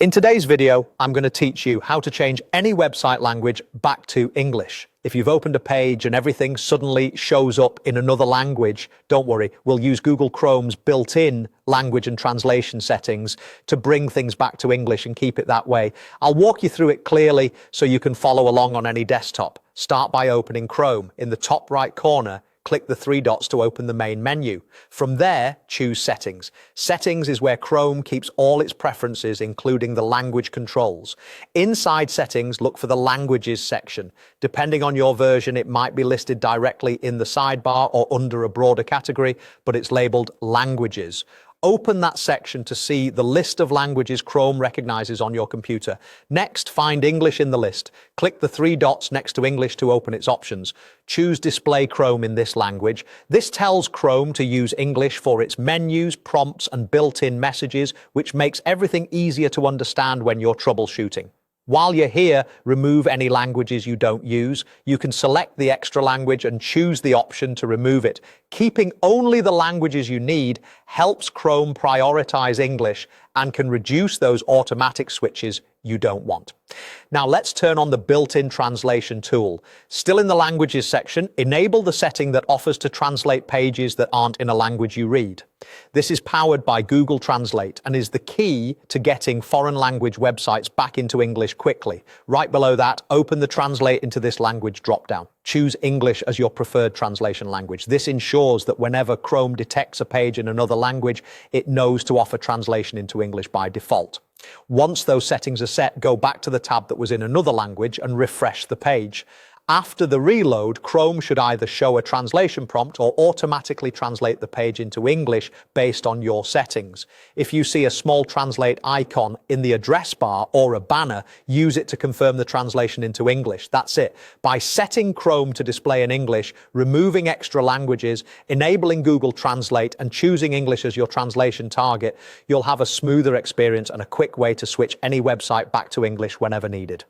In today's video, I'm going to teach you how to change any website language back to English. If you've opened a page and everything suddenly shows up in another language, don't worry, we'll use Google Chrome's built-in language and translation settings to bring things back to English and keep it that way. I'll walk you through it clearly so you can follow along on any desktop. Start by opening Chrome. In the top right corner, click the three dots to open the main menu. From there, choose Settings. Settings is where Chrome keeps all its preferences, including the language controls. Inside Settings, look for the Languages section. Depending on your version, it might be listed directly in the sidebar or under a broader category, but it's labeled Languages. Open that section to see the list of languages Chrome recognizes on your computer. Next, find English in the list. Click the three dots next to English to open its options. Choose Display Chrome in this language. This tells Chrome to use English for its menus, prompts, and built-in messages, which makes everything easier to understand when you're troubleshooting. While you're here, remove any languages you don't use. You can select the extra language and choose the option to remove it. Keeping only the languages you need helps Chrome prioritize English and can reduce those automatic switches you don't want. Now let's turn on the built-in translation tool. Still in the Languages section, enable the setting that offers to translate pages that aren't in a language you read. This is powered by Google Translate and is the key to getting foreign language websites back into English quickly. Right below that, open the Translate into this language drop-down. Choose English as your preferred translation language. This ensures that whenever Chrome detects a page in another language, it knows to offer translation into English by default. Once those settings are set, go back to the tab that was in another language and refresh the page. After the reload, Chrome should either show a translation prompt or automatically translate the page into English based on your settings. If you see a small translate icon in the address bar or a banner, use it to confirm the translation into English. That's it. By setting Chrome to display in English, removing extra languages, enabling Google Translate, and choosing English as your translation target, you'll have a smoother experience and a quick way to switch any website back to English whenever needed.